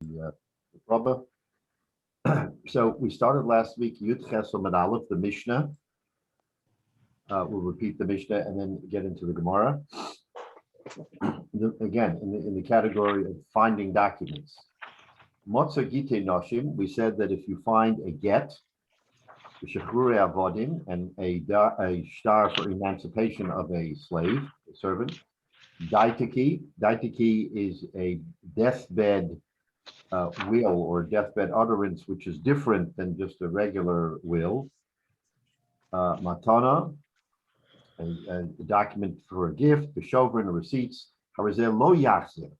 Rabbi. So we started last week Yud Ches Amud Aleph, the Mishnah. We'll repeat the Mishnah and then get into the Gemara. Again, in the category of finding documents. Motza Gite Noshim, we said that if you find a get, Shechrurei Avodim, and a shtar for emancipation of a slave, a servant, Daitiki is a deathbed will or deathbed utterance, which is different than just a regular will. Matana, a document for a gift, the shovrin, receipts. Harazel lo yachzer.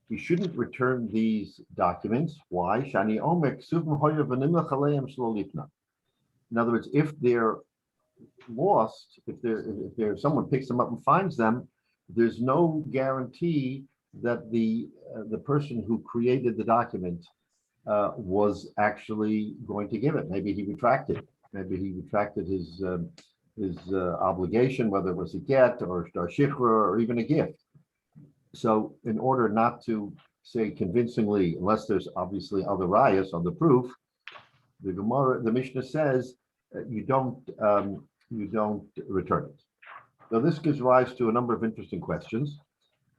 You shouldn't return these documents. Why? Shani omek suvim hoyer v'nimlach aleim shelo lipna. In other words, if they're lost, if someone picks them up and finds them, there's no guarantee that the person who created the document was actually going to give it. Maybe he retracted. Maybe he retracted his obligation, whether it was a get or shichra or even a gift. So, in order not to say convincingly, unless there's obviously other rayas on the proof, the Mishnah says you don't return it. So this gives rise to a number of interesting questions.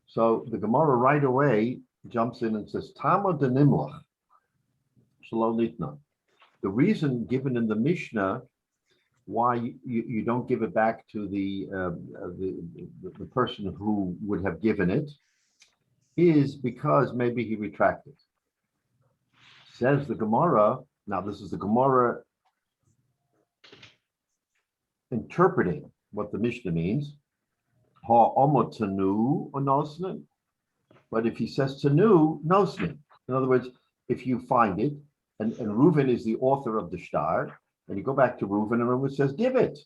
So the Gemara right away jumps in and says, Tama de Nimlach, Shelo Nitna. The reason given in the Mishnah why you don't give it back to the person who would have given it is because maybe he retracted. Says the Gemara, now this is the Gemara interpreting what the Mishnah means. Ha-omotanu or nosnin. But if he says tanu, nosnin. In other words, if you find it, and Reuven is the author of the shtar, and you go back to Reuven, and Reuven says, give it.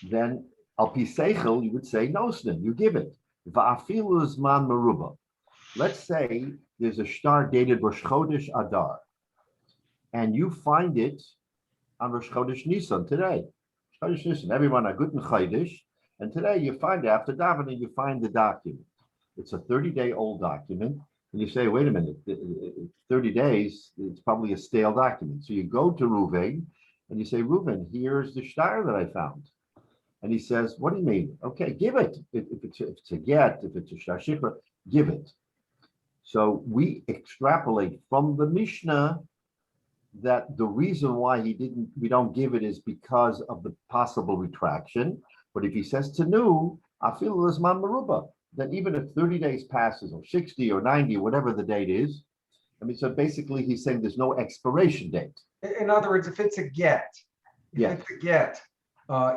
Then, al pi seichel, you would say, nosnin, you give it. Va'afilu zman meruba. Let's say there's a shtar dated Rosh Chodesh Adar, and you find it on Rosh Chodesh Nisan today. Rosh Chodesh Nisan, everyone are Guten Chodesh, and today you find, after davening, you find the document. It's a 30-day-old document, and you say, wait a minute, 30 days, it's probably a stale document. So you go to Reuven, and you say, Reuven, here's the shtar that I found. And he says, what do you mean? Okay, give it. If it's a get, if it's a shtar shikra, give it. So we extrapolate from the Mishnah that the reason why we don't give it is because of the possible retraction. But if he says tanu, afilu l'zman meruba, then even if 30 days passes, or 60 or 90, whatever the date is, I mean, so basically he's saying there's no expiration date. In other words, if it's a get,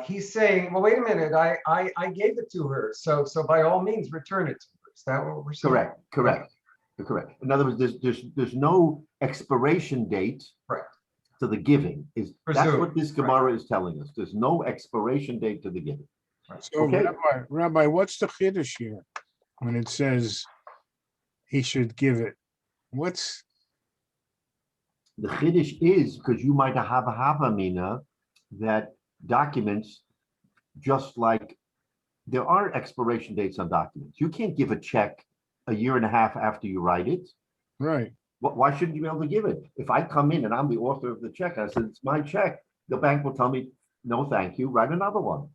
he's saying, well, wait a minute, I gave it to her, so by all means return it to her. Is that what we're saying? Correct. In other words, there's no expiration date to the giving. That's what this Gemara is telling us. There's no expiration date to the giving. So, okay. Rabbi, what's the chiddush here when it says he should give it? What's the chiddush is because you might have a havamina that documents, just like there are expiration dates on documents. You can't give a check a year and a half after you write it. Right. Why shouldn't you be able to give it? If I come in and I'm the author of the check, I said, it's my check, the bank will tell me, no, thank you, write another one.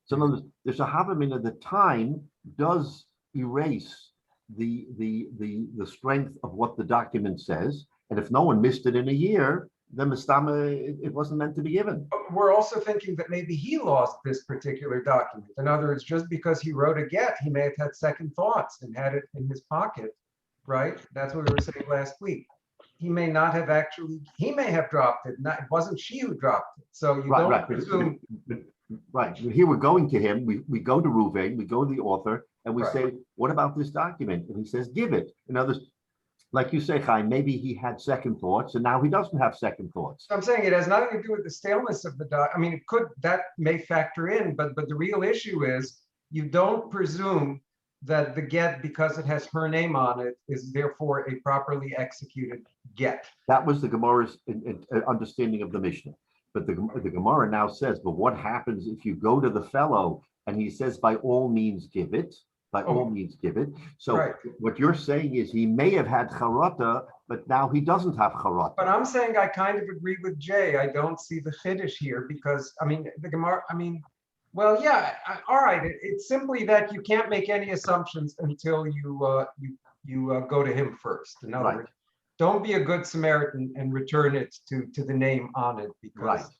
So in other words, there's a havamina that time does erase the strength of what the document says. And if no one missed it in a year, then mistama, it wasn't meant to be given. We're also thinking that maybe he lost this particular document. In other words, just because he wrote a get, he may have had second thoughts and had it in his pocket, right? That's what we were saying last week. He may not have he may have dropped it. It wasn't she who dropped it. So you don't presume. Right. Here we're going to him. We go to Reuven, we go to the author, and we say, what about this document? And he says, give it. In other words, like you say, Chaim, maybe he had second thoughts, and now he doesn't have second thoughts. I'm saying it has nothing to do with the staleness of the document. I mean, that may factor in, but the real issue is you don't presume that the get, because it has her name on it, is therefore a properly executed get. That was the Gemara's understanding of the Mishnah. But the Gemara now says, but what happens if you go to the fellow and he says, by all means, give it? by all means give it. So Right. what you're saying is he may have had charata, but now he doesn't have charata. But I'm saying I kind of agree with Jay. I don't see the chiddush here because, I mean, the Gemara, I mean, well, yeah, all right. It's simply that you can't make any assumptions until you go to him first. In other Right. words, don't be a good Samaritan and return it to the name on it because.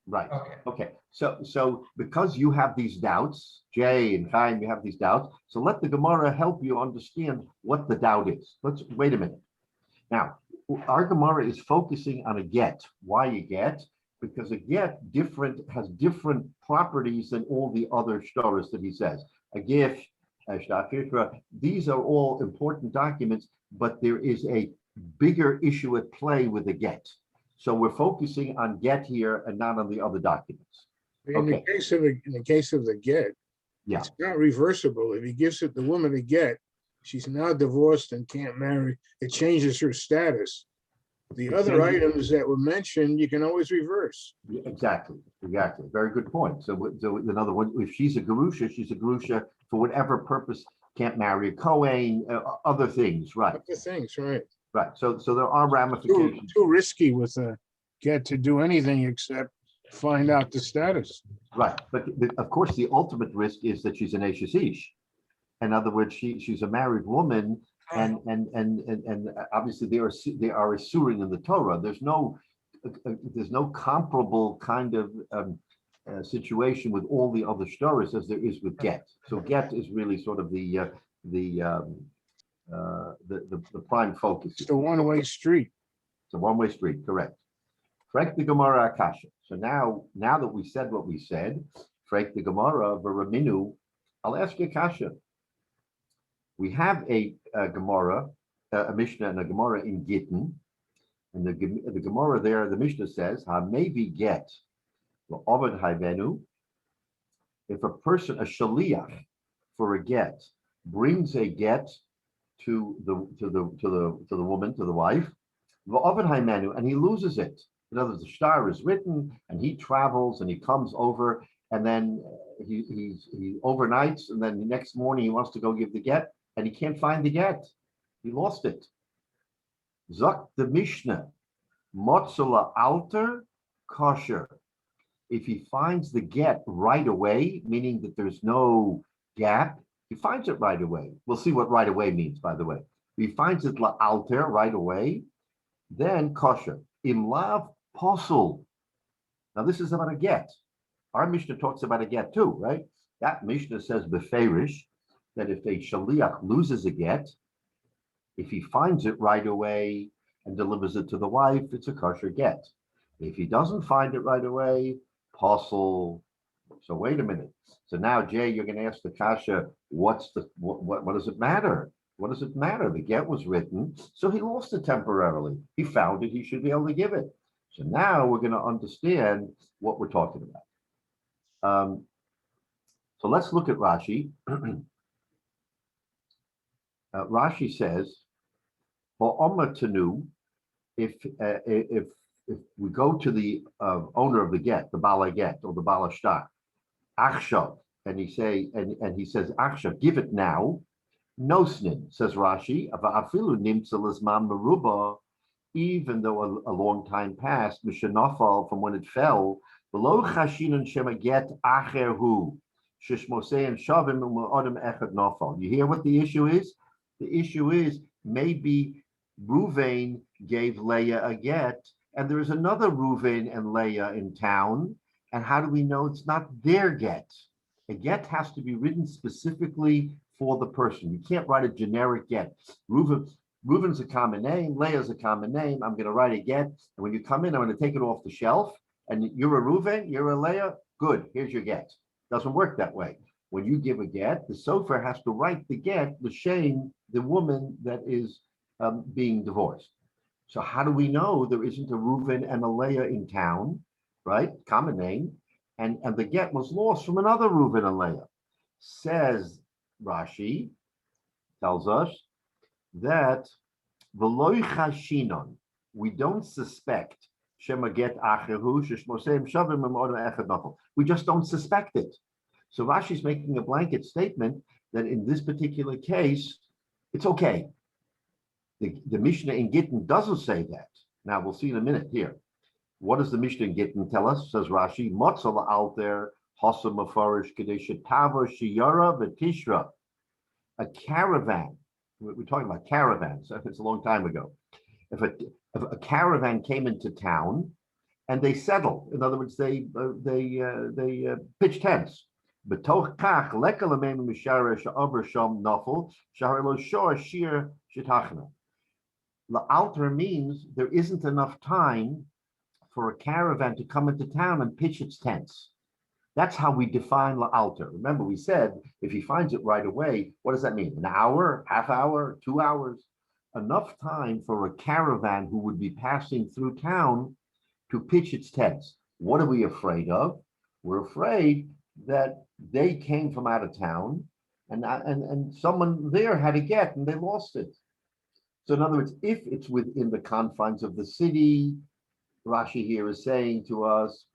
Right. Okay. Okay. So because you have these doubts, Jay and Chaim, you have these doubts. So let the Gemara help you understand what the doubt is. Let's wait a minute. Now, our Gemara is focusing on a get. Why a get? Because a get has different properties than all the other shtaros that he says. A gift, these are all important documents, but there is a bigger issue at play with the get. So we're focusing on get here and not on the other documents. In the case of the get, Yeah. it's not reversible. If he gives it the woman a get, she's now divorced and can't marry. It changes her status. The other items that were mentioned, you can always reverse. Yeah, exactly. Very good point. So in other words, if she's a gerusha for whatever purpose, can't marry a Kohen, other things, right? Other things, right. Right. So there are ramifications. Too risky with a get to do anything except find out the status. Right. But of course, the ultimate risk is that she's an Eshes Ish. In other words, she's a married woman, and obviously they are assuring in the Torah. There's no comparable kind of situation with all the other shtaros as there is with get. So get is really sort of the prime focus. It's a one-way street. It's a one-way street, correct. Frek the Gemara Akasha. So now that we said what we said, Frek the Gemara V'Raminu, I'll ask you Akasha. We have a Gemara, a Mishnah and a Gemara in Gittin, and the Gemara there, the Mishnah says, "Ha maybe get l'ovad hayvenu." If a person, a shaliach for a get, brings a get to the woman, to the wife, l'ovad hayvenu, and he loses it. In other words, the shtar is written, and he travels and he comes over, and then he overnights, and then the next morning he wants to go give the get, and he can't find the get. He lost it. Zok the Mishnah, motzula alter kosher. If he finds the get right away, meaning that there's no gap, he finds it right away. We'll see what right away means, by the way. If he finds it la alter right away, then kosher. In lav posul. Now this is about a get. Our Mishnah talks about a get too, right? That Mishnah says beferish that if a shaliach loses a get, if he finds it right away and delivers it to the wife, it's a kosher get. If he doesn't find it right away, posul. So wait a minute. So now, Jay, you're going to ask the kasha, what does it matter? What does it matter? The get was written, so he lost it temporarily. He found it, he should be able to give it. So now we're going to understand what we're talking about. So let's look at Rashi. Rashi says, if we go to the owner of the get, the bala get or the bala shtar, achshav, and he says achshav, give it now. Nosnin, says Rashi, even though a long time passed, mishenafal, from when it fell, below chashinan shema get acherhu, shishmosei shavim u'odem echad nafal. You hear what the issue is? The issue is maybe Reuven gave Leah a get, and there is another Reuven and Leah in town. And how do we know it's not their get? A get has to be written specifically for the person. You can't write a generic get. Reuven's a common name, Leah's a common name. I'm going to write a get, and when you come in, I'm going to take it off the shelf. And you're a Reuven, you're a Leah, good, here's your get. Doesn't work that way. When you give a get, the sofer has to write the get, the shame, the woman that is being divorced. So how do we know there isn't a Reuven and a Leah in town, right? Common name. And the get was lost from another Reuven and Leah. Says Rashi, tells us that v'loy chashinon, we don't suspect shema get acheru sheshmoseim shavim emodem echad nafal. We just don't suspect it. So Rashi's making a blanket statement that in this particular case, it's okay. The Mishnah in Gittin doesn't say that. Now we'll see in a minute here. What does the Mishnah in Gittin tell us? Says Rashi, Motzala out there, Hossa Mafarish Kadesha Tava Shiyara Vetishra. A caravan, we're talking about caravans, it's a long time ago. If a caravan came into town and they settled, in other words, they pitch tents. B'toch kach lekal ameim mishara she'aver sham nafel shahar lo shor shir shitachna. La'alter means there isn't enough time for a caravan to come into town and pitch its tents. That's how we define la'alter. Remember, we said if he finds it right away, what does that mean? An hour, half hour, 2 hours? Enough time for a caravan who would be passing through town to pitch its tents. What are we afraid of? We're afraid that they came from out of town and someone there had a get and they lost it. So in other words, if it's within the confines of the city, Rashi here is saying to us,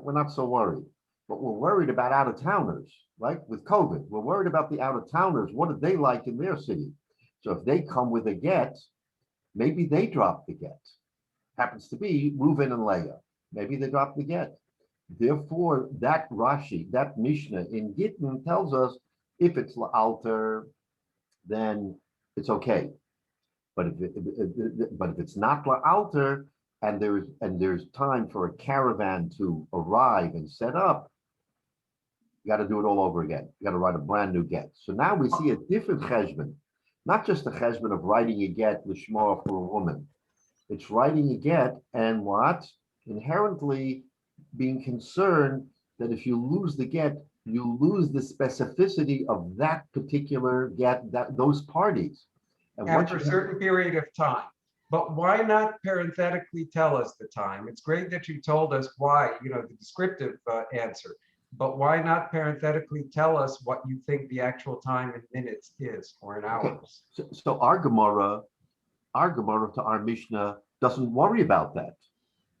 we're not so worried. But we're worried about out-of-towners, right? With COVID, we're worried about the out-of-towners. What are they like in their city? So if they come with a get, maybe they drop the get. Happens to be Reuven and Leah. Maybe they drop the get. Therefore, that Rashi, that Mishnah in Gittin tells us if it's la'alter, then it's okay. But if it's not la'alter and there's time for a caravan to arrive and set up, you got to do it all over again. You got to write a brand new get. So now we see a different cheshbon, not just the cheshbon of writing a get l'shma for a woman. It's writing a get and what? Inherently being concerned that if you lose the get, you lose the specificity of that particular get, those parties. And After a certain period of time. But why not parenthetically tell us the time? It's great that you told us why, the descriptive answer, but why not parenthetically tell us what you think the actual time in minutes is or in hours? Okay. So our Gemara to our Mishnah doesn't worry about that.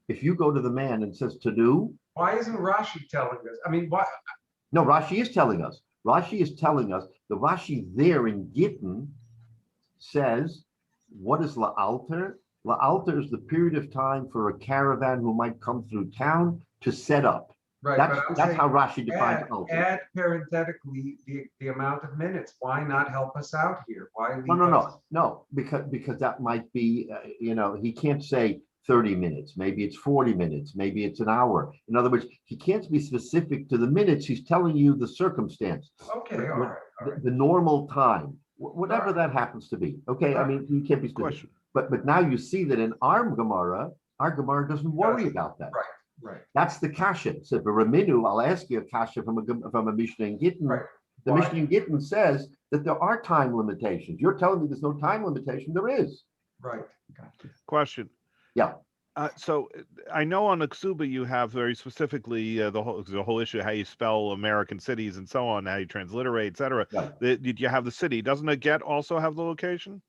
If you go to the man and says to do. Why isn't Rashi telling us? I mean, why? No, Rashi is telling us. Rashi is telling us. The Rashi there in Gittin says, what is la'alter? La'alter is the period of time for a caravan who might come through town to set up. Right. That's how Rashi defines alter. Add parenthetically the amount of minutes. Why not help us out here? Why? No, because that might be, he can't say 30 minutes. Maybe it's 40 minutes. Maybe it's an hour. In other words, he can't be specific to the minutes. He's telling you the circumstance. Okay, all right. The normal time. Whatever that happens to be. Okay, I mean, you can't be specific. But now you see that in our Gemara doesn't worry about that. Right. That's the kasha. So for Raminu, I'll ask you a kasha from a Mishnah in Gittin. Right. The Mishnah in Gittin says that there are time limitations. You're telling me there's no time limitation. There is. Right. Question. Yeah. So I know on the Ksuba you have very specifically the whole issue how you spell American cities and so on, how you transliterate, etc. Right. Did you have the city? Doesn't the get also have the location?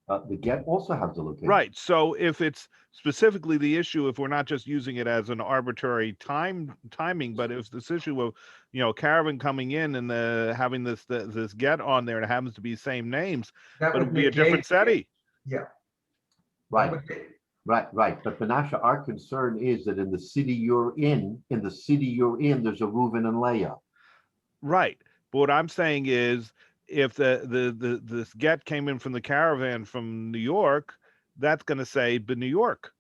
The get also has the location. Right. So if it's specifically the issue, if we're not just using it as an arbitrary timing, but if this issue of caravan coming in and having this get on there and it happens to be same names, That but it would would be a different city. Yeah. Right. But Menashe, our concern is that in the city you're in, there's a Reuven and Leah. Right. But what I'm saying is, if this get came in from the caravan from New York, that's going to say New York.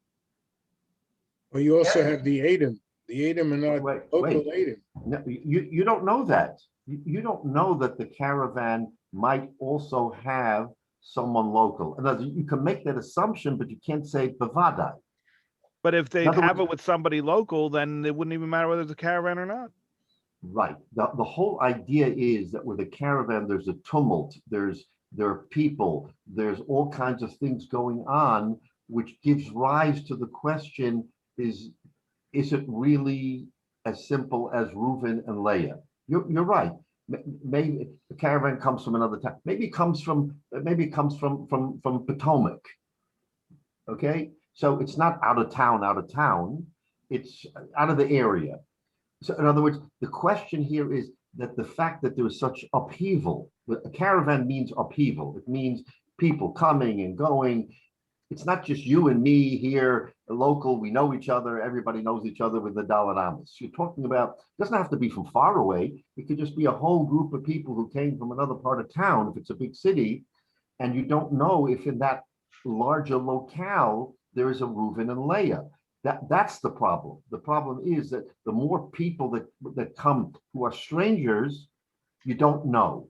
Well, you also have the Edom. The Edom are not local Edom. No, you don't know that. You don't know that the caravan might also have someone local. In other words, you can make that assumption, but you can't say bavadai. But if they have it with somebody local, then it wouldn't even matter whether it's a caravan or not. Right. The whole idea is that with a caravan, there's a tumult. There are people. There's all kinds of things going on, which gives rise to the question: is it really as simple as Reuven and Leah? You're right. Maybe the caravan comes from another town. Maybe it comes from Potomac. Okay, so it's not out of town. It's out of the area. So in other words, the question here is that the fact that there was such upheaval, a caravan means upheaval. It means people coming and going. It's not just you and me here, local, we know each other, everybody knows each other with the Dalit Amos. You're talking about, it doesn't have to be from far away. It could just be a whole group of people who came from another part of town, if it's a big city, and you don't know if in that larger locale, there is a Reuven and Leah. That's the problem. The problem is that the more people that come who are strangers, you don't know.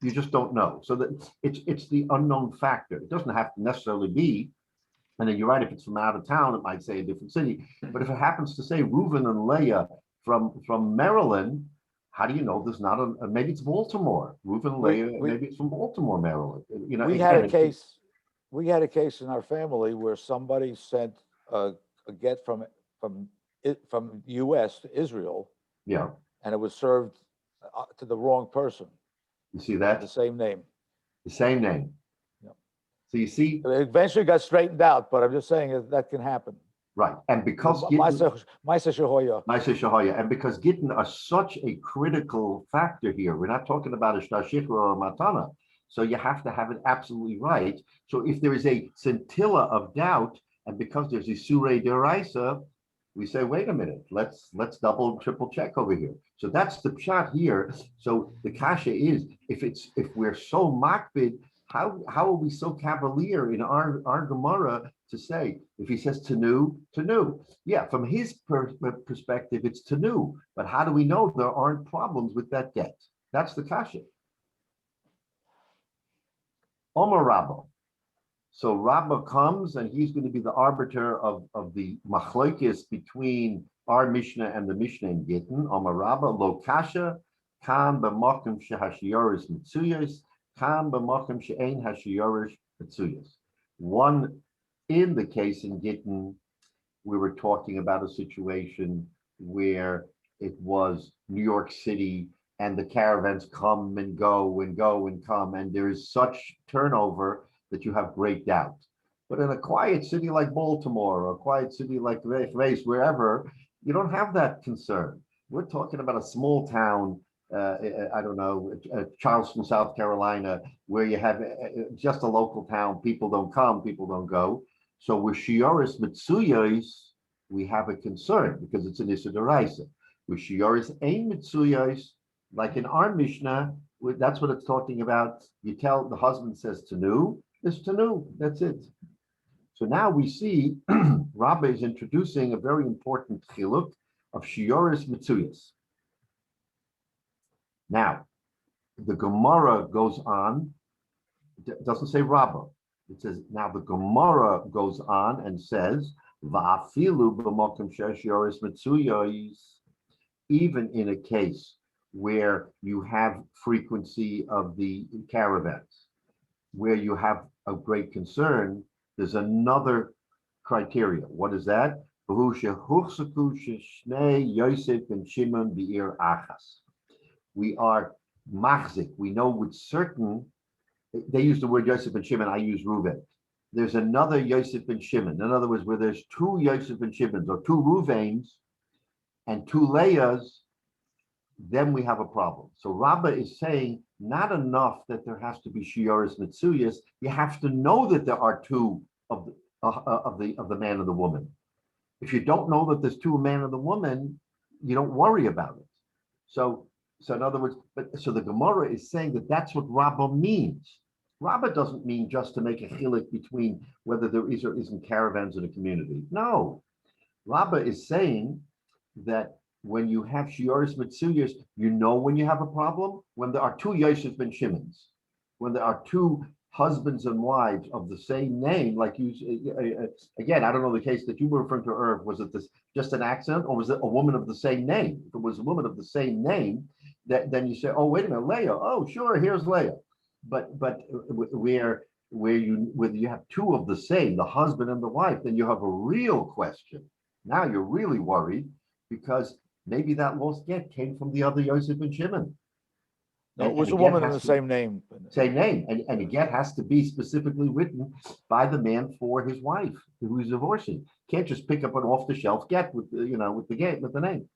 You just don't know. So that it's the unknown factor. It doesn't have to necessarily be. And then you're right, if it's from out of town, it might say a different city. But if it happens to say Reuven and Leah from Maryland, how do you know there's not maybe it's Baltimore? Reuven and Leah, maybe it's from Baltimore, Maryland. You know, We had a case in our family where somebody sent a get from US to Israel, yeah. and it was served to the wrong person, You see the that? same name. The same name. Yep. So you see, It eventually got straightened out, but I'm just saying that can happen. right. And because Maisa Shehoya. Maaseh Shahaya, and because Gittin are such a critical factor here, we're not talking about a Shtashikra or a Matana. So you have to have it absolutely right. So if there is a scintilla of doubt, and because there's a Surei Deraisa, we say, wait a minute, let's double, triple check over here. So that's the pshat here. So the kasha is, if we're so makbid, how are we so cavalier in our Gemara to say, if he says tanu, yeah, from his perspective, it's tanu. But how do we know there aren't problems with that get? That's the kasha. Omer Rabba. So Rabbah comes and he's going to be the arbiter of the machlokes between our Mishnah and the Mishnah in Gittin. Omer Rabbah lo kasha kam b'makom shehashioris mitzuyos kam b'makom she'ein hashioris mitzuyos. One, in the case in Gittin, we were talking about a situation where it was New York City and the caravans come and go and go and come, and there is such turnover that you have great doubt. But in a quiet city like Baltimore or a quiet city like Reis, wherever, you don't have that concern. We're talking about a small town, I don't know, Charleston, South Carolina, where you have just a local town, people don't come, people don't go. So with Shiuris Mitsuyos, we have a concern because it's an Issa D'Oraisa. With Shiuris Ein Mitsuyos, like in our Mishnah, that's what it's talking about. You tell the husband says Tanu, it's Tanu, that's it. So now we see Rabbi is introducing a very important chiluk of Shiuris Mitzuyas. Now, the Gemara goes on, it doesn't say Rabbi, it says, now the Gemara goes on and says, Va'afilu b'mokim she'Shiuris Mitzuyas, even in a case where you have frequency of the caravans, where you have a great concern, there's another criteria. What is that? We are machzik. We know with certain, they use the word Yosef and Shimon, I use Reuven. There's another Yosef and Shimon. In other words, where there's two Yosef and Shimons or two Reuvens and two Leahs, then we have a problem. So Rabbah is saying not enough that there has to be Shiuris Mitzuyas. You have to know that there are two of the man and the woman. If you don't know that there's two, a man and the woman, you don't worry about it. So in other words, so the Gemara is saying that that's what Rabbah means. Rabbah doesn't mean just to make a chilik between whether there is or isn't caravans in a community. No, Rabbah is saying that when you have Shiuris Mitzuyas, you know when you have a problem? When there are two Yosef ben Shimons, when there are two husbands and wives of the same name, like you, again, I don't know the case that you were referring to, Irv, was it this just an accident or was it a woman of the same name? If it was a woman of the same name, then you say, oh, wait a minute, Leah, oh, sure, here's Leah. But where you have two of the same, the husband and the wife, then you have a real question. Now you're really worried because maybe that lost get came from the other Yosef and Shimon. No, it was a woman in the same name. Same name. And a get has to be specifically written by the man for his wife who is divorcing. Can't just pick up an off-the-shelf get with the name.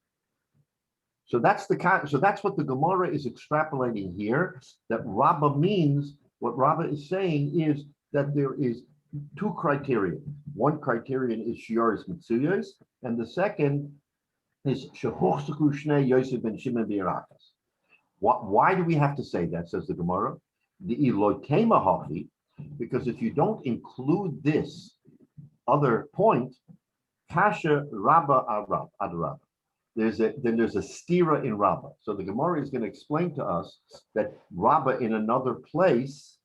So that's what the Gemara is extrapolating here. That Rabbah means, what Rabbah is saying is that there is two criteria. One criterion is Shiur Mitzuyos, and the second is Shehochsuku Shnei Yosef ben Shimon v'Yerakas. Why do we have to say that, says the Gemara? The Elotema Hachi, because if you don't include this other point, Kasha Rabba Ad Rabba. There's a stira in Rabbah. So the Gemara is going to explain to us that Rabbah in another place,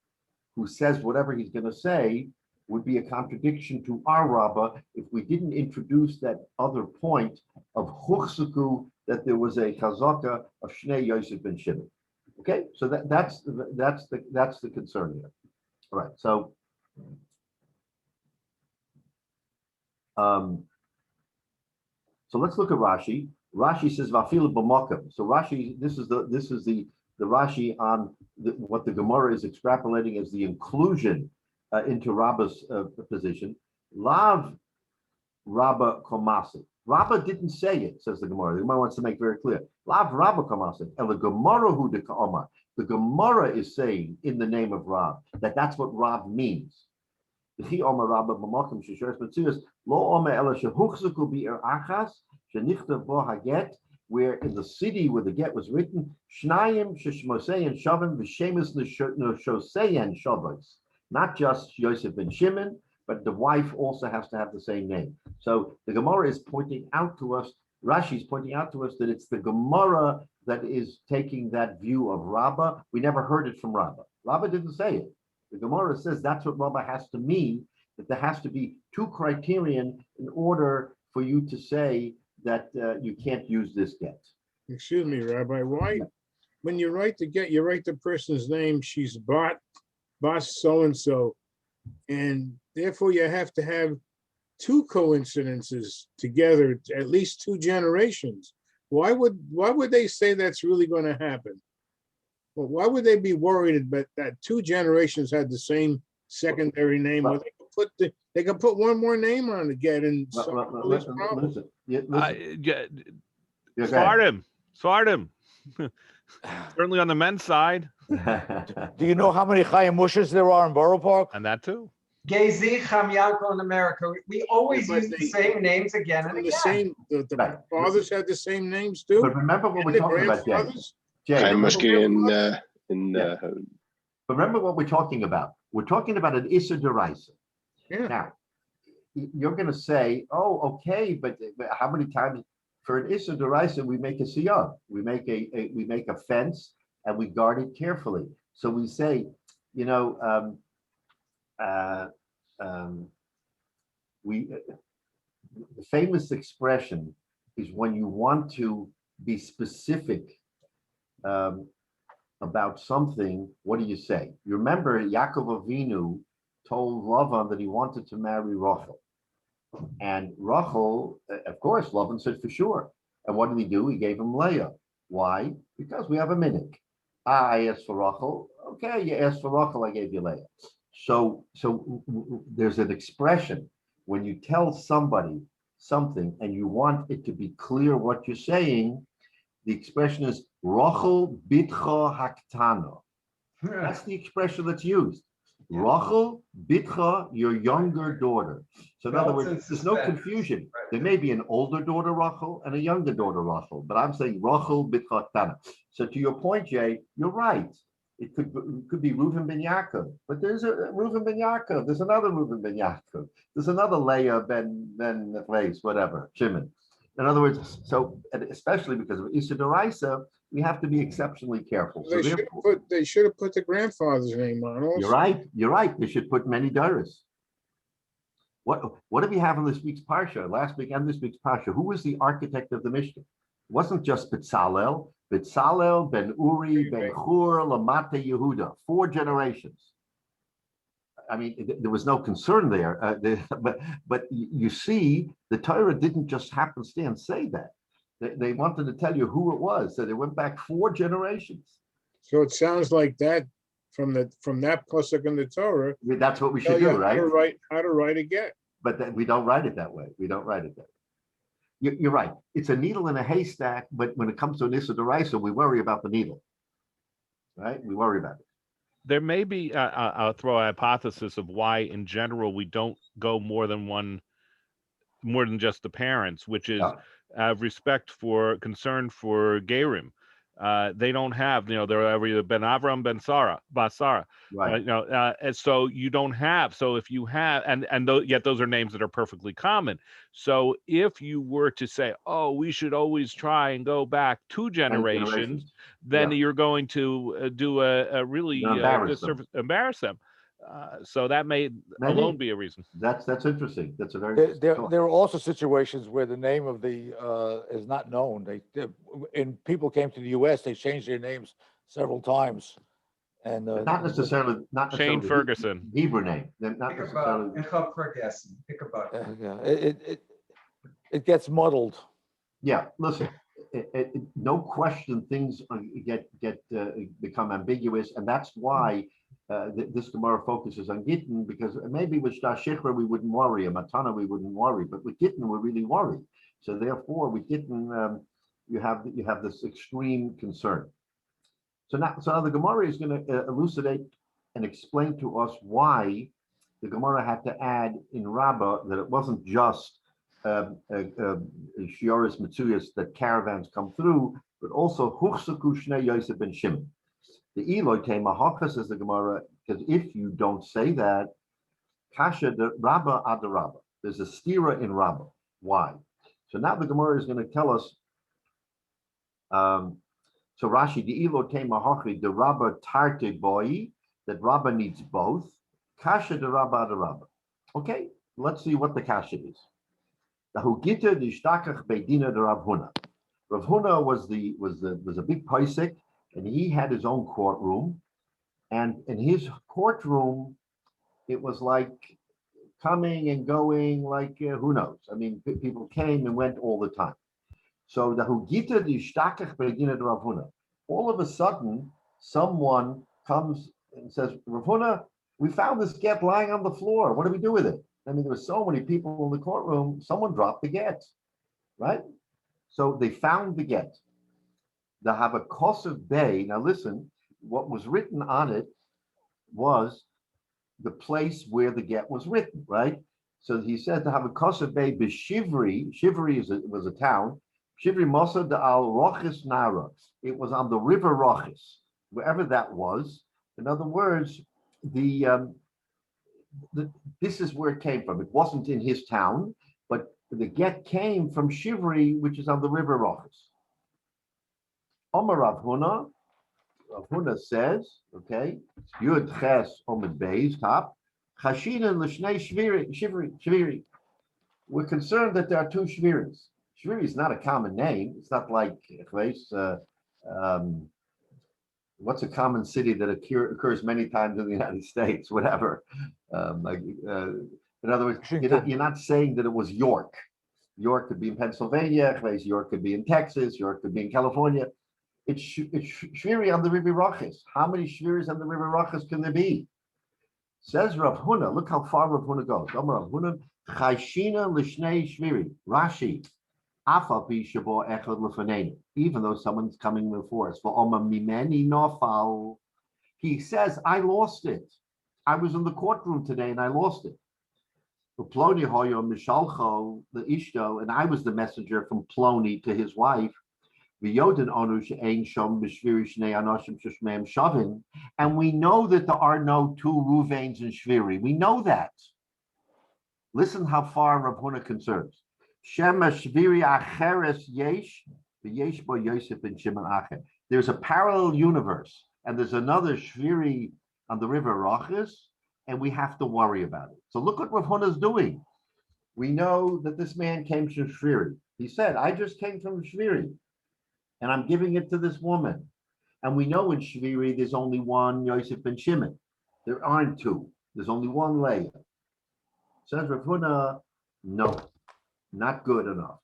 who says whatever he's going to say, would be a contradiction to our Rabbah if we didn't introduce that other point of Huchsuku, that there was a chazaka of Shnei Yosef ben Shimon. Okay, so that's the concern here. All right, so let's look at Rashi. Rashi says Vafila b'makom. So Rashi, this is the Rashi on what the Gemara is extrapolating as the inclusion into Rabbah's position. Lav Rabbah komasi. Rabbah didn't say it, says the Gemara. The Gemara wants to make very clear. Lav Rabbah komasi. El Gemara hu de ka'omar. The Gemara is saying in the name of Rav that's what Rav means. Where in the city where the get was written, not just Yosef ben Shimon, but the wife also has to have the same name. So the Gemara is pointing out to us, Rashi is pointing out to us that it's the Gemara that is taking that view of Rabbah. We never heard it from Rabbah. Rabbah didn't say it. The Gemara says that's what Rabbah has to mean, that there has to be two criterion in order for you to say that you can't use this get. Excuse me, Rabbi, why, when you write the get, you write the person's name, she's bas so-and-so, and therefore you have to have two coincidences together, at least two generations. Why would they say that's really going to happen? Well, why would they be worried that two generations had the same secondary name? Well, they could put one more name on the get and solve all these problems. Swart him. Certainly on the men's side. Do you know how many Chaim Mushas there are in Borough Park? And that too. Gezi Chamyanko in America. We always use the same names again and again. The fathers had the same names too. But remember what we're talking about, Jay. Remember what we're talking about. We're talking about an Issa Deraisa. Yeah. Now, you're going to say, oh, okay, but how many times for an Issa Deraisa we make a siyah? We make a fence and we guard it carefully. So we say, the famous expression is when you want to be specific about something, what do you say? You remember Yaakov Avinu told Lavan that he wanted to marry Rachel. And Rachel, of course, Lavan said for sure. And what did he do? He gave him Leah. Why? Because we have a minhag. I asked for Rachel. Okay, you asked for Rachel, I gave you Leah. So there's an expression when you tell somebody something and you want it to be clear what you're saying, the expression is Rachel bitcha haktana. That's the expression that's used. Rachel bitcha, your younger daughter. So in other words, there's no confusion. There may be an older daughter Rachel and a younger daughter Rachel, but I'm saying Rachel bitcha haktana. So to your point, Jay, you're right. It could be Reuven ben Yaakov, but there's a Reuven ben Yaakov. There's another Reuven ben Yaakov. There's another Leah ben Reis, whatever, Shimon. In other words, so especially because of Issa Deraisa, we have to be exceptionally careful. They should have put the grandfather's name on also. You're right. They should put many daughters. What do we have in this week's parsha? Last week and this week's parsha, who was the architect of the Mishnah? It wasn't just Betzalel, Ben Uri, Ben Hur, Lamate Yehuda, 4 generations. I mean, there was no concern there, but you see, the Torah didn't just happenstance say that. They wanted to tell you who it was, so they went back 4 generations. So it sounds like that from that pasuk in the Torah. That's what we should do, right? How to write a get. But we don't write it that way. We don't write it that way. You're right. It's a needle in a haystack, but when it comes to an Issa D'Oraisa, we worry about the needle, right? We worry about it. There may be, I'll throw a hypothesis of why, in general, we don't go more than just the parents, which is respect for concern for Gerim. They don't have, they're either Ben Avram, Ben Sarah, Basara. Right. And so you don't have. So if you have, yet those are names that are perfectly common. So if you were to say, oh, we should always try and go back 2 generations, then you're going to do a really disservice, embarrass them. So that may alone be a reason. That's interesting. That's a very there are also situations where the name of the is not known. And people came to the U.S., they changed their names several times, and not necessarily Shane Ferguson Hebrew name. They're not necessarily. It gets muddled. Yeah, listen. No question, things become ambiguous, and that's why this Gemara focuses on Gittin, because maybe with Shtar Shechra we wouldn't worry, a Matana we wouldn't worry, but with Gittin we're really worried. So therefore, with Gittin you have this extreme concern. So now the Gemara is going to elucidate and explain to us why the Gemara had to add in Rabbah that it wasn't just Shiuris Mitzuyas that caravans come through, but also Huchsaku Shnei Yosef ben Shimon. The Eloi Mahachas, says the Gemara, because if you don't say that, Kasha the Rabbah ad Rabbah, there's a stira in Rabbah. Why? So now the Gemara is going to tell us. So Rashi, the Eloi Mahachi, the Rabbah tarte boy, that Rabbah needs both. Kasha the Rabbah ad Rabbah. Okay, let's see what the Kasha is. The Hugita the Shtakach Beidina the Rav Huna. Rav Huna was a big paisik, and he had his own courtroom. And in his courtroom, it was like coming and going, like who knows? I mean, people came and went all the time. So the Hugita the Shtakach Beidina the Rav Huna. All of a sudden, someone comes and says, Rav Huna, we found this get lying on the floor. What do we do with it? I mean, there were so many people in the courtroom, someone dropped the get, right? So they found the get. The Havakosov Bay, now listen, what was written on it was the place where the get was written, right? So he said the Havakosov Bay B'Shivri, Shivri was a town, Shivri Mosa de Al Rochis Nara. It was on the river Rochis, wherever that was. In other words, this is where it came from. It wasn't in his town, but the get came from Shivri, which is on the river Rochis. Omar Rav Huna says, okay, Yud Ches Omid Beis top, Chashina L'Shnei Shivri. We're concerned that there are two Shviris. Shviri is not a common name. It's not like what's a common city that occurs many times in the United States, whatever. In other words, you're not saying that it was York. York could be in Pennsylvania, York could be in Texas, York could be in California. It's Shviri on the River Rochis. How many Shviris on the River Rochis can there be? Says Rav Huna, look how far Rav Huna goes. Rav Huna, Chayshina L'Shnei Shviri, Rashi. Even though someone's coming before us, he says, I lost it. I was in the courtroom today and I lost it. Ploni Mishalcho, the Ishto, and I was the messenger from Ploni to his wife. And we know that there are no two Ruvains in Shviri. We know that. Listen how far Rav Huna concerns. There's a parallel universe, and there's another Shviri on the river Rochis, and we have to worry about it. So look what Rav Huna is doing. We know that this man came from Shviri. He said, I just came from Shviri, and I'm giving it to this woman. And we know in Shviri there's only one Yosef ben Shimon. There aren't two. There's only one Leah. Says Rav Huna, no. Not good enough.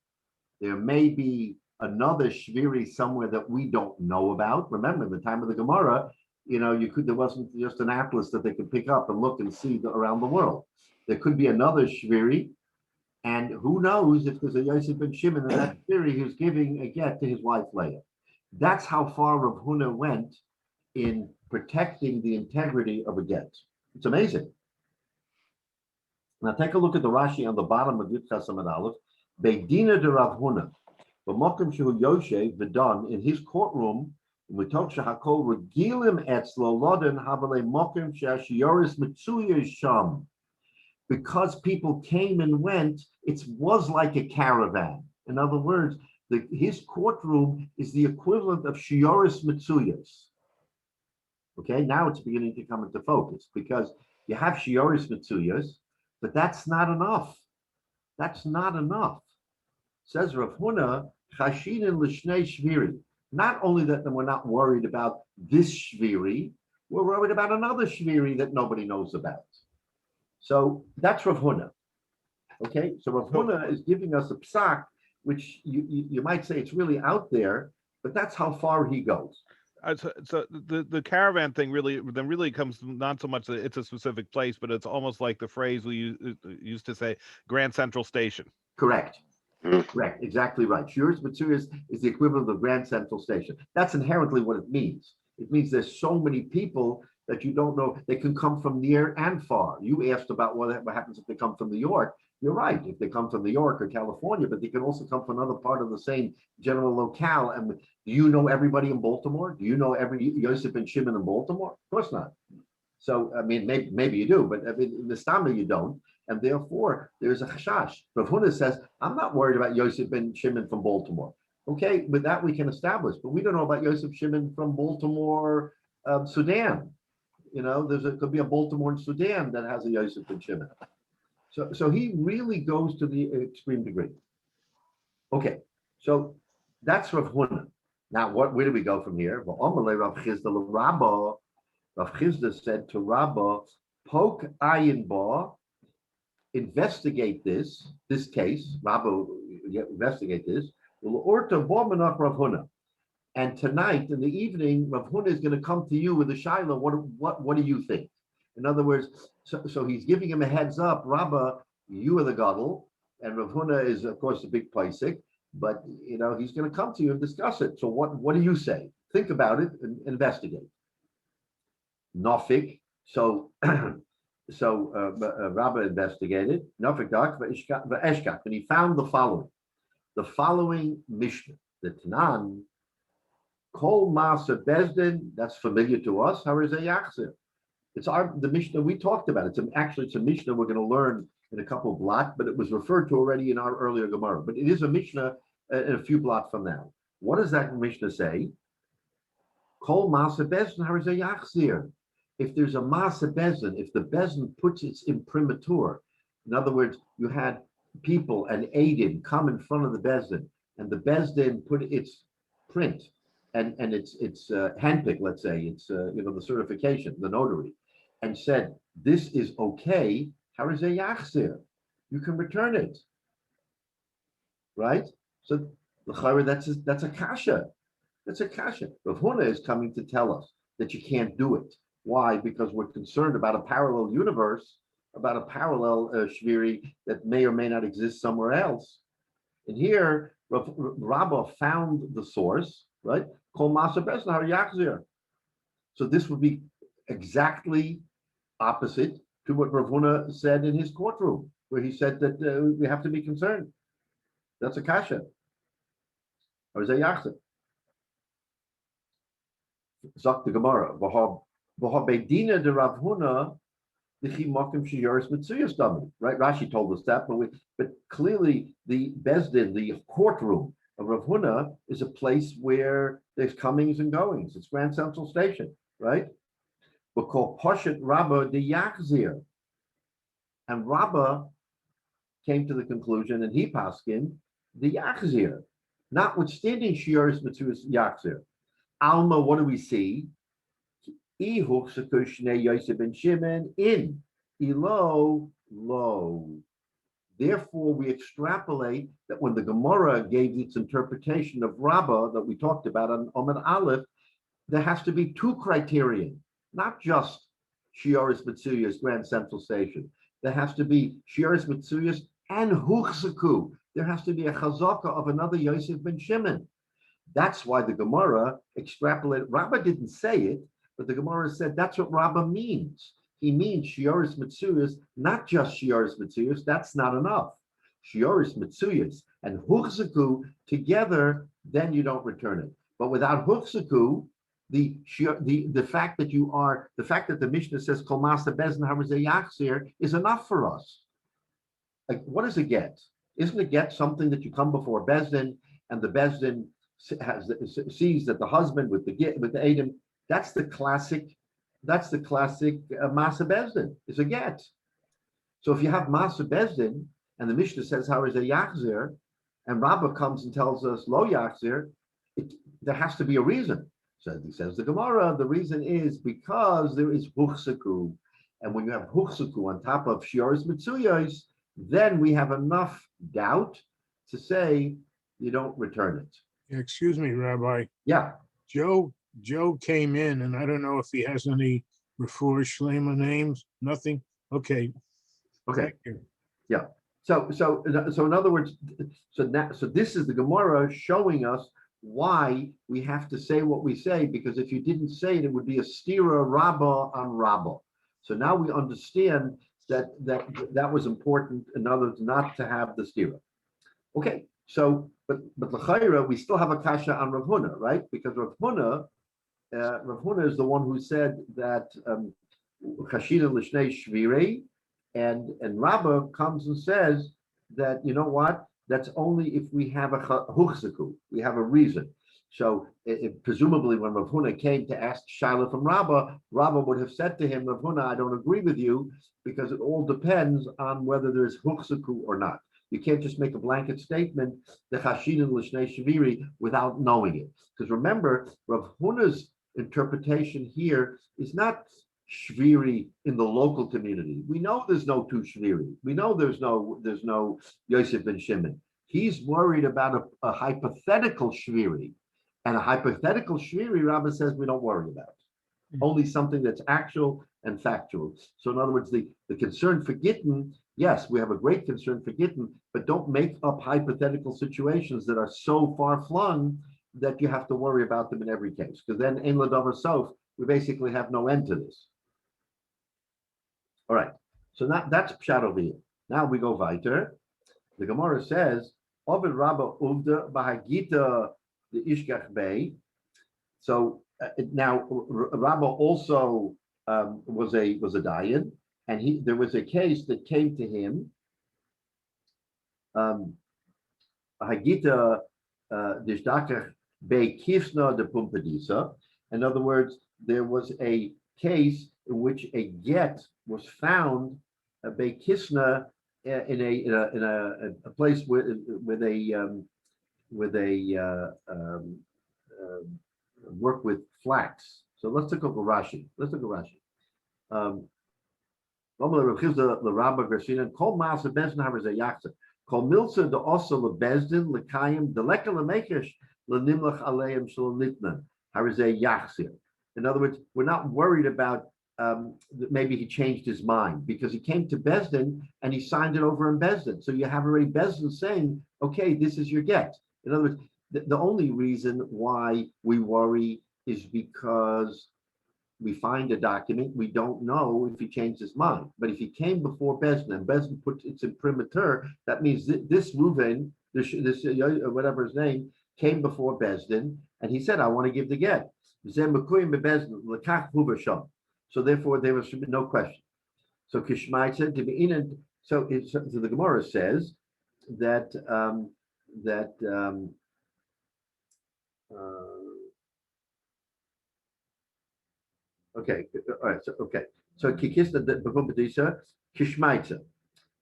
There may be another Shviri somewhere that we don't know about. Remember, in the time of the Gemara, there wasn't just an atlas that they could pick up and look and see around the world. There could be another Shviri, And who knows if there's a Yosef ben Shimon in that theory who's giving a get to his wife Leah. That's how far Rav Huna went in protecting the integrity of a get. It's amazing. Now take a look at the Rashi on the bottom of Yud Chesam Aleph. Beidina de Rav Huna, b'mokim shehu yoshev v'dan, in his courtroom, v'tok shehakol regilim etzlo loden havale mokim she'ashioris mitzuya sham. Because people came and went, it was like a caravan. In other words, his courtroom is the equivalent of Shioris Mitsuyas. Okay, now it's beginning to come into focus because you have Shioris Mitsuyas, but that's not enough. That's not enough. Says Rav Huna, Chashinin l'shnei shviri. Not only that we're not worried about this shviri, we're worried about another shviri that nobody knows about. So that's Rav Huna. Okay, so Rav Huna is giving us a psak, which you might say it's really out there, but that's how far he goes. So the caravan thing really comes not so much that it's a specific place, but it's almost like the phrase we used to say, Grand Central Station. Correct. Correct. Exactly right. Shiur's Matsuyas is the equivalent of Grand Central Station. That's inherently what it means. It means there's so many people that you don't know. They can come from near and far. You asked about what happens if they come from New York. You're right. If they come from New York or California, but they can also come from another part of the same general locale. And do you know everybody in Baltimore? Do you know every Yosef and Shimon in Baltimore? Of course not. So, I mean, maybe you do, but I mean, in the Stama you don't. And therefore, there's a chashash. Rav Huna says, I'm not worried about Yosef and Shimon from Baltimore. Okay, with that we can establish, but we don't know about Yosef Shimon from Baltimore, Sudan. You know, could be a Baltimore in Sudan that has a Yosef and Shimon. So he really goes to the extreme degree. Okay, so that's Rav Huna. Now, where do we go from here? Rav Chizda said to Rabba, poke ayin ba, investigate this case. Rabba, investigate this. Rav Huna. And tonight in the evening, Rav Huna is going to come to you with a shaila. What do you think? In other words, so he's giving him a heads up. Rabba, you are the gadol, and Rav Huna is, of course, a big paisik. But you know he's going to come to you and discuss it. So what do you say? Think about it and investigate. Nofik. So Rabba investigated. Nofik dak v'eshkat, and he found the following mishnah. The Tanan. Kol Masa Bezdin, that's familiar to us. How is a Yachzir? It's the Mishnah we talked about. It's a Mishnah we're going to learn in a couple of blot, but it was referred to already in our earlier Gemara. But it is a Mishnah in a few blot from now. What does that Mishnah say? Kol Masa Bezdin, how is a Yachzir? If there's a Masa Bezdin, if the Bezdin puts its imprimatur, in other words, you had people and Aiden come in front of the Bezdin, and the Bezdin put its print. And it's handpicked, let's say, it's the certification, the notary, and said this is okay. How is a yachzir? You can return it, right? So that's a kasha. That's a kasha. Rav Huna is coming to tell us that you can't do it. Why? Because we're concerned about a parallel universe, about a parallel shviri that may or may not exist somewhere else. And here, Rabbah found the source, right? So this would be exactly opposite to what Rav Huna said in his courtroom, where he said that we have to be concerned. That's a kasha. Or is a yachzir? Zok the Gemara. Bedina de Rav Huna. Right, Rashi told us that, but clearly the Bezdin, the courtroom of Rav Huna, is a place where there's comings and goings. It's Grand Central Station, right? But called Poshet Rabba de Yachzir, and Rabba came to the conclusion, and he paskin the Yachzir, notwithstanding Shiur's Mitzvah's Yachzir. Alma, what do we see? Yosef and Shimon in Elo lo. Therefore, we extrapolate that when the Gemara gave its interpretation of Rabbah that we talked about on Omer Aleph, there has to be two criterion, not just Shiur's Mitzuyas Grand Central Station. There has to be Shiur's Mitzuyas and huchzaku. There has to be a chazaka of another Yosef ben Shimon. That's why the Gemara extrapolated. Rabbah didn't say it, but the Gemara said that's what Rabbah means. He means Shiuris Mitsuyas, not just Shiuris Mitsuyas. That's not enough. Shiuris Mitsuyas and huchzaku together, then you don't return it. But without huchzaku, the fact that the Mishnah says Kol Masa Bezdin Harazeh Yachzir is enough for us. Like, what is a get? Isn't a get something that you come before Bezdin and the Bezdin sees that the husband with the Adam, that's the classic Masa Bezdin is a get. So if you have Masa Bezdin and the Mishnah says Harazeh Yachzir, and Rabbah comes and tells us Lo Yachzir, there has to be a reason. So he says the Gemara, the reason is because there is huchsaku. And when you have huchsaku on top of shiuris mitzuyos, then we have enough doubt to say you don't return it. Excuse me, Rabbi. Yeah. Joe came in, and I don't know if he has any refuah shlema names. Nothing. Okay. Okay. Thank you. Yeah. So in other words, so this is the Gemara showing us why we have to say what we say, because if you didn't say it, it would be a stira rabbah on rabbah. So now we understand that was important, in other words, not to have the stira. Okay, so but l'chayra, we still have a kasha on Rav Huna, right? Because Rav Huna is the one who said that chashina l'shnei shvirei, and Rabbah comes and says that, you know what? That's only if we have a huchzaku, we have a reason. So presumably when Rav Huna came to ask Shaila from Rabbah would have said to him, Rav Huna, I don't agree with you, because it all depends on whether there's huchzaku or not. You can't just make a blanket statement, the chashinin l'shnei shaviri, without knowing it. Because remember, Rav Huna's interpretation here is not shviri in the local community. We know there's no two shviri. We know there's no Yosef ben Shimon. He's worried about a hypothetical shviri, and a hypothetical shviri, Rabbah says we don't worry about. Only something that's actual and factual. So in other words, the concern for Gittin, yes, we have a great concern for Gittin, but don't make up hypothetical situations that are so far flung that you have to worry about them in every case. Because then in Ladavar Sof, we basically have no end to this. All right, so that's Pshat over here. Now we go weiter. The Gemara says, Ovid Rabba Uvda Bahagita the Ishkach Bey. So now Rabba also was a dayan, and there was a case that came to him. Bahagita Dishdakach Bey Kifna de Pumpadisa. In other words, there was a case in which a get was found Bey Kisna in a place where they work with flax. So let's look at Rashi. Kol milsa de osa lebezdin lekayim deleka lemekesh lenimlach aleim shalonitna harizeh yachzir. In other words, we're not worried about maybe he changed his mind because he came to Bezdin and he signed it over in Bezdin. So you have already Bezdin saying, okay, this is your get. In other words, the only reason why we worry is because we find a document, we don't know if he changed his mind. But if he came before Bezdin and Bezdin put its imprimatur, that means this Reuven, this whatever his name, came before Bezdin and he said, I want to give the get. So therefore, there was no question. So Kishmaita to be in. So the Gemara says that okay, all right. So Kikista the Kishmaita.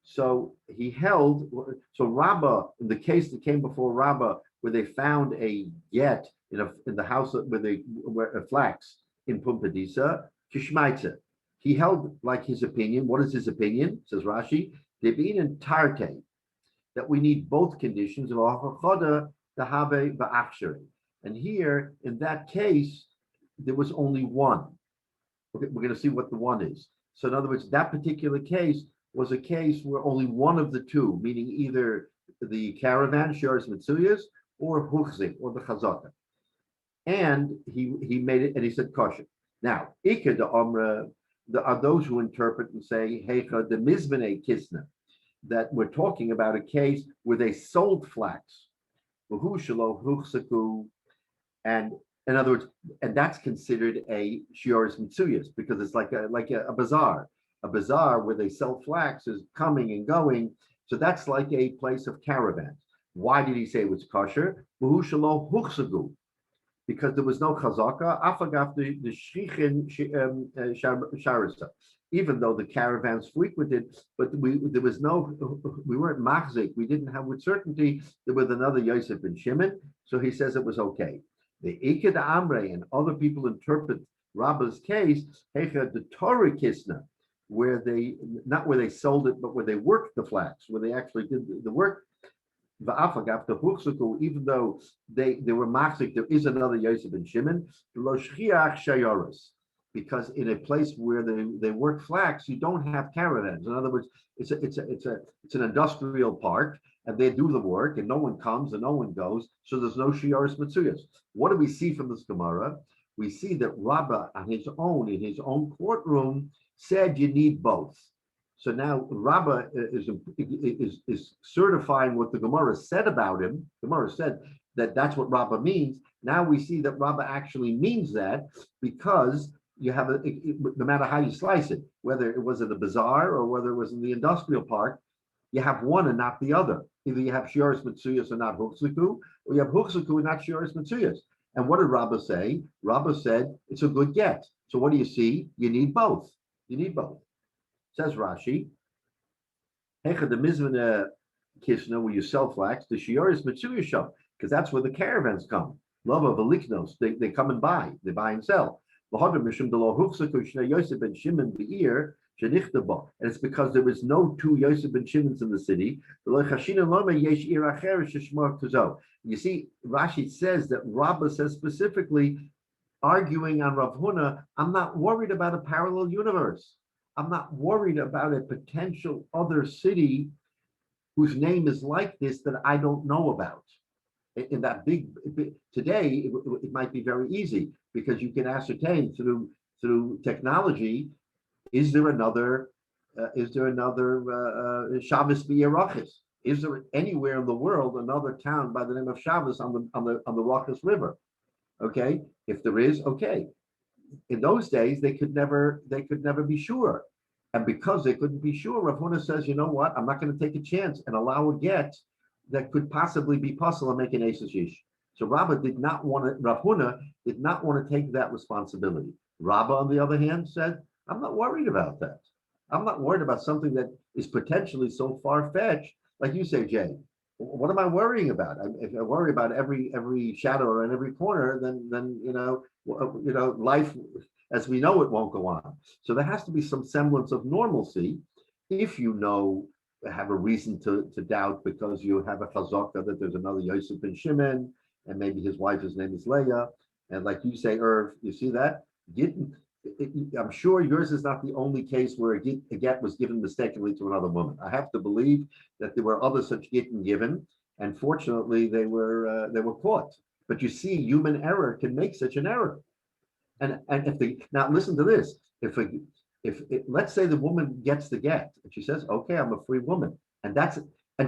So he held. So Rabbah, in the case that came before Rabbah, where they found a get in the house where a flax in Pumpadisa. Kishmaita. He held like his opinion. What is his opinion? Says Rashi, Debin and Tarte, that we need both conditions of Achachoda, the Habe, Ba'achshari. And here, in that case, there was only one. Okay, we're going to see what the one is. So in other words, that particular case was a case where only one of the two, meaning either the caravan, Shiur's Mitsuyas, or Huchzik, or the Chazaka. And he made it, and he said kosher. Now, Ika the Omra, there are those who interpret and say, Heicha the Mizbene Kisna, that we're talking about a case where they sold flax. And in other words, and that's considered a Shiur's Mitsuyas, because it's like a bazaar. A bazaar where they sell flax is coming and going. So that's like a place of caravans. Why did he say it was kosher? Because there was no chazaka, afagaf the shichin sharisa. Even though the caravans frequented, but we weren't machzik, we didn't have with certainty there was another Yosef ben Shimon, so he says it was okay. The Iked Amre and other people interpret Rabbah's case, the Torah Kisna, where they, not where they sold it, but where they worked the flax, where they actually did the work. Even though they were machzik, there is another Yosef ben Shimon, because in a place where they work flax, you don't have caravans. In other words, it's an industrial park, and they do the work, and no one comes and no one goes, so there's no Shiur's Mitsuyas. What do we see from this Gemara? We see that Rabbah on his own, in his own courtroom, said you need both. So now Rabbah is certifying what the Gemara said about him. The Gemara said that that's what Rabbah means. Now we see that Rabbah actually means that, because you have no matter how you slice it, whether it was in the bazaar or whether it was in the industrial park, you have one and not the other. Either you have Shiur's Mitsuyas and not Huchziku, or you have Huchziku and not Shiur's Mitsuyas. And what did Rabbah say? Rabbah said it's a good get. So what do you see? You need both. You need both. Says Rashi, Hecha the Mizvana Kishna, where you sell flax, the Shiur's Mitsuyas shop, because that's where the caravans come. Lova Veliknos, they come and buy, they buy and sell. And it's because there was no two Yosef ben Shimons in the city. You see, Rashi says that Rabbah says specifically, arguing on Rav Huna, I'm not worried about a parallel universe. I'm not worried about a potential other city whose name is like this that I don't know about. In that big today, it might be very easy, because you can ascertain through technology, is there another Shabbos B'Yerachis? Is there anywhere in the world another town by the name of Shabbos on the Rachis River? Okay, if there is, okay. In those days, they could never be sure, and because they couldn't be sure, Rav Huna says, you know what? I'm not going to take a chance and allow a get that could possibly be puzzle and make an Eishes Yish. So Rav Huna did not want to take that responsibility. Rabbah, on the other hand, said, I'm not worried about that. I'm not worried about something that is potentially so far-fetched. Like you say, Jay, what am I worrying about? If I worry about every shadow and every corner, then life as we know it won't go on. So there has to be some semblance of normalcy. If you have a reason to doubt, because you have a chazaka that there's another Yosef ben Shimon, and maybe his wife's name is Leah, and like you say, Irv, you see that? I'm sure yours is not the only case where a get was given mistakenly to another woman. I have to believe that there were other such getting given, and fortunately they were caught. But you see, human error can make such an error. And now listen to this: if let's say the woman gets the get and she says, "Okay, I'm a free woman," and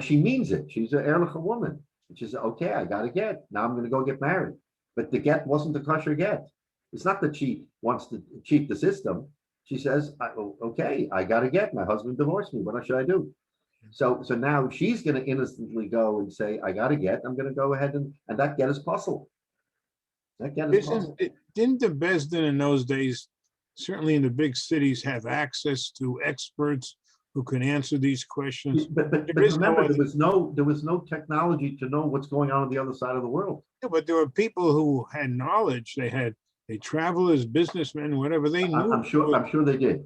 she means it. She's an ehrliche woman. And she says, "Okay, I got a get. Now I'm going to go get married." But the get wasn't a kosher get. It's not that she wants to cheat the system. She says, "Okay, I got a get. My husband divorced me. What should I do?" So now she's going to innocently go and say, "I got a get. I'm going to go ahead and that get is possible." That get is possible. Didn't the Beis Din in those days, certainly in the big cities, have access to experts who can answer these questions? But remember, there was no technology to know what's going on the other side of the world. Yeah, but there were people who had knowledge. They travel as businessmen, whatever they knew. I'm sure they did.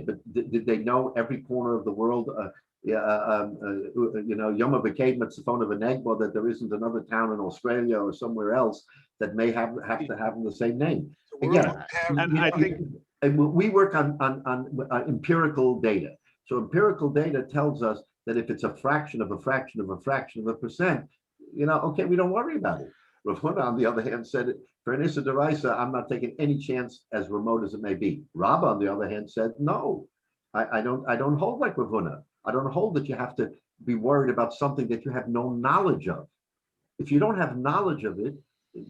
But did they know every corner of the world? Yom HaBeked Mitzvon of Anegba, that there isn't another town in Australia or somewhere else that may have to have the same name. Again, and I think we work on empirical data. So empirical data tells us that if it's a fraction of a fraction of a fraction of a percent, okay, we don't worry about it. Rav Huna, on the other hand, said, for an Issa Deraisa, I'm not taking any chance as remote as it may be. Rabba, on the other hand, said, no, I don't hold like Rav Huna. I don't hold that you have to be worried about something that you have no knowledge of. If you don't have knowledge of it,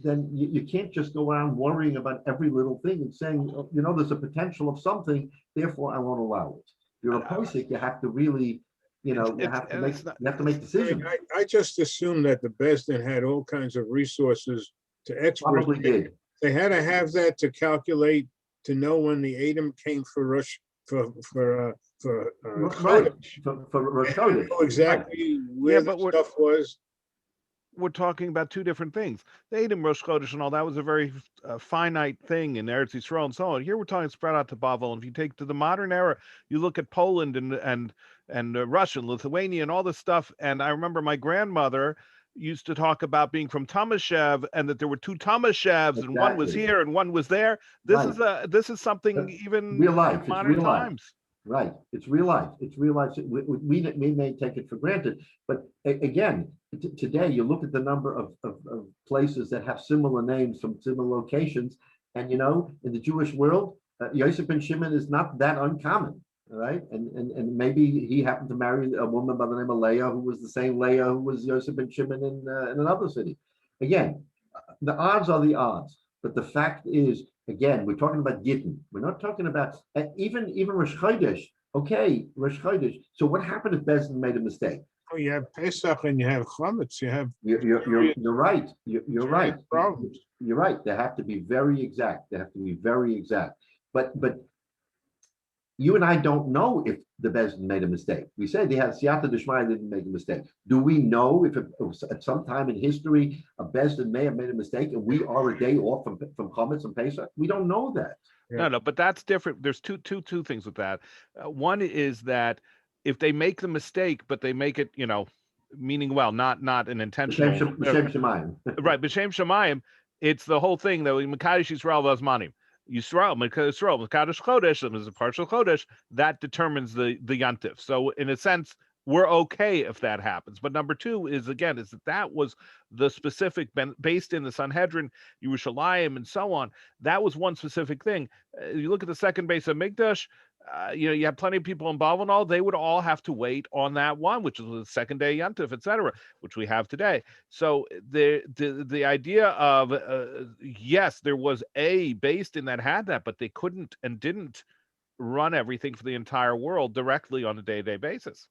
then you can't just go around worrying about every little thing and saying, there's a potential of something, therefore I won't allow it. If you're a posik, you have to really, you have to make decisions. I just assumed that the Besdin had all kinds of resources to experts. Probably did. They had to have that to calculate, to know when the Adam came for Rosh, for Right. For Rosh Chodesh. know exactly where the stuff was. We're talking about two different things. The Edom Rosh Chodesh and all that was a very finite thing in Eretz Yisrael and so on. Here we're talking spread out to Bavel. And if you take to the modern era, you look at Poland and Russia and Lithuania and all this stuff. And I remember my grandmother used to talk about being from Tamashev and that there were two Tamashevs and one was here and one was there. This is something even real life. in modern times. Right. It's real life. It's real life. We may take it for granted, but again, today you look at the number of places that have similar names from similar locations, and in the Jewish world, Yosef ben Shimon is not that uncommon, right? And maybe he happened to marry a woman by the name of Leah, who was the same Leah who was Yosef ben Shimon in another city. Again, the odds are the odds, but the fact is, again, we're talking about Gittin. We're not talking about even Rosh Chodesh. Okay, Rosh Chodesh. So what happened if Bezdin made a mistake? Oh, you have Pesach and you have Chametz. You have. You're right. You're right. Problems. You're right. They have to be very exact. But you and I don't know if the Bezdin made a mistake. We say they had Siyata Dishmaya didn't make a mistake. Do we know if at some time in history a Bezdin may have made a mistake and we are a day off from Chametz and Pesach? We don't know that. Yeah. No, but that's different. There's two things with that. One is that if they make the mistake, but they make it, meaning well, not an intentional. B'Shem Shemayim. Right, B'Shem Shemayim. It's the whole thing that Mekadosh Yisrael Vazmanim. Yisrael, Mekadosh Chodesh, is a partial Chodesh, that determines the Yantif. So in a sense, we're okay if that happens. But number two is that was the specific, based in the Sanhedrin, Yerushalayim, and so on. That was one specific thing. You look at the second base of Mikdash, you have plenty of people involved and all, they would all have to wait on that one, which is the second day Yantif, etc., which we have today. So the idea of, yes, there was a based in that had that, but they couldn't and didn't run everything for the entire world directly on a day-to-day basis.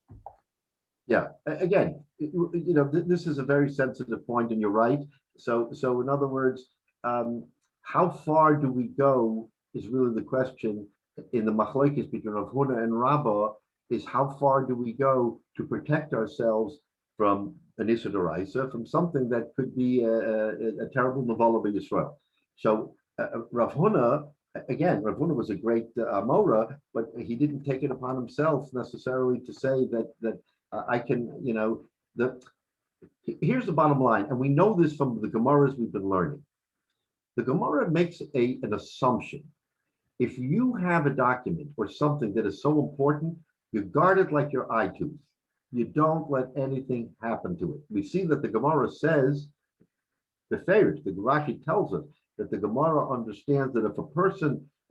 Yeah, again, this is a very sensitive point, and you're right. So in other words, how far do we go is really the question in the machlokes between Rav Huna and Rabbah, is how far do we go to protect ourselves from an Issa D'Oraisa, from something that could be a terrible Nevala B'Yisrael. So Rav Huna was a great Amora, but he didn't take it upon himself necessarily to say that I can, here's the bottom line, and we know this from the Gemaras we've been learning. The Gemara makes an assumption. If you have a document or something that is so important, you guard it like your eye tooth. You don't let anything happen to it. We see that the Gemara says, the Rashi tells us that the Gemara understands that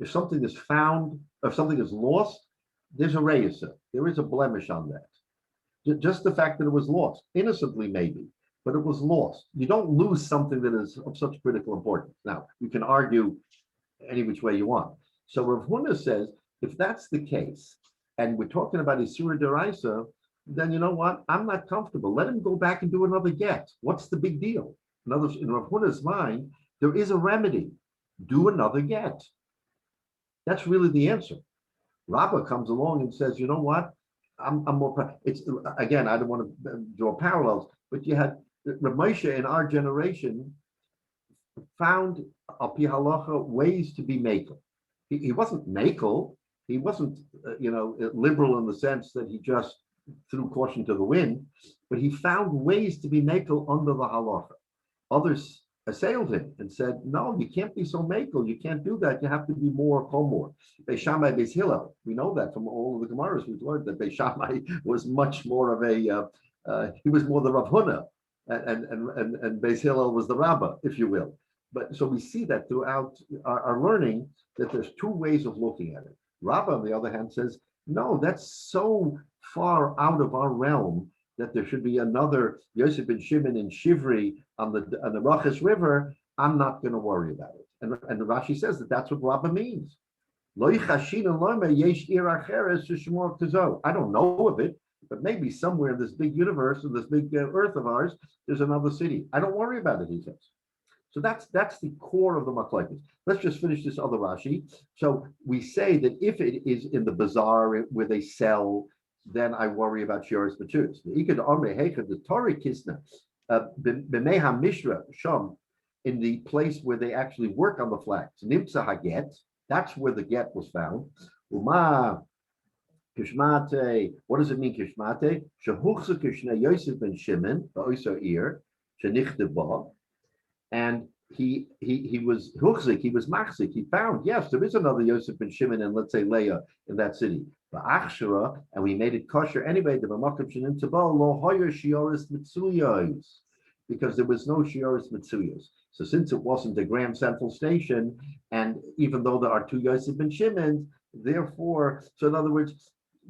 if something is found, if something is lost, there's a reisa. There is a blemish on that. Just the fact that it was lost, innocently maybe, but it was lost. You don't lose something that is of such critical importance. Now, you can argue any which way you want. So Rav Huna says, if that's the case, and we're talking about Isura Deraisa, then you know what? I'm not comfortable. Let him go back and do another get. What's the big deal? In other words, in Rav Huna's mind, there is a remedy. Do another get. That's really the answer. Rabbah comes along and says, you know what? I'm more. It's again, I don't want to draw parallels, but you had Rav Moshe in our generation found al pi halacha ways to be makel. He wasn't makel. He wasn't, liberal in the sense that he just threw caution to the wind, but he found ways to be makel under the halacha. Others assailed him and said, no, you can't be so makel. You can't do that. You have to be more komor. Beis Shammai, Beis Hillel. We know that from all of the Gemaras. We've learned that Beis Shammai was much more of a, he was more the Rav Huna, and Beis Hillel was the Rabbah, if you will. But so we see that throughout our learning that there's two ways of looking at it. Rabbah, on the other hand, says, no, that's so far out of our realm that there should be another Yosef ben Shimon in Shivri on the Rachis River. I'm not going to worry about it. And Rashi says that that's what Rabbah means. I don't know of it, but maybe somewhere in this big universe, in this big earth of ours, there's another city. I don't worry about it, he says. So that's the core of the machlokes. Let's just finish this other Rashi. So we say that if it is in the bazaar where they sell, then I worry about shiuros matus. The ikad omre hechad the Torah kisna b'meha mishra sham, in the place where they actually work on the flax. Nimtza haget, that's where the get was found. Uma kishmate. What does it mean kishmate? Shehuchza kishna Yosef ben Shimon ba'oso ir shenichte ba. And he was huchzik, he was machzik, he found, yes, there is another Yosef ben Shimon and let's say Leah in that city. But Achshara, and we made it kosher anyway, the B'makom shenim tabal lo hoyer shiuros mitzuyos, because there was no shiuros mitzuyos. So since it wasn't the Grand Central Station, and even though there are two Yosef ben Shimon, therefore, so in other words,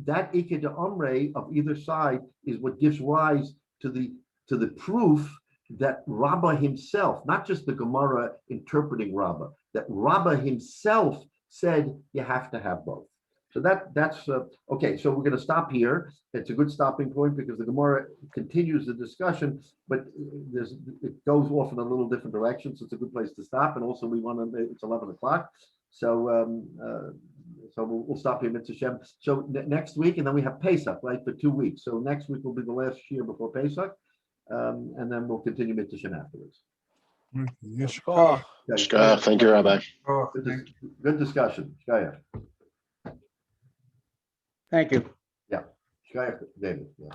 that iked omre of either side is what gives rise to the proof that Rabbah himself, not just the Gemara interpreting Rabbah, that Rabbah himself said you have to have both. So that's okay. So we're going to stop here. It's a good stopping point because the Gemara continues the discussion, but it goes off in a little different direction. So it's a good place to stop. And also we want to. It's 11 o'clock, so we'll stop here, Mitzvah Shem. So next week, and then we have Pesach, right, for 2 weeks. So next week will be the last year before Pesach. And then we'll continue Mitzvah afterwards. Yes. Oh, Shkaya, thank you, Rabbi. Oh, Good discussion. Shkaya. Thank you. Shkaya, David. Yeah.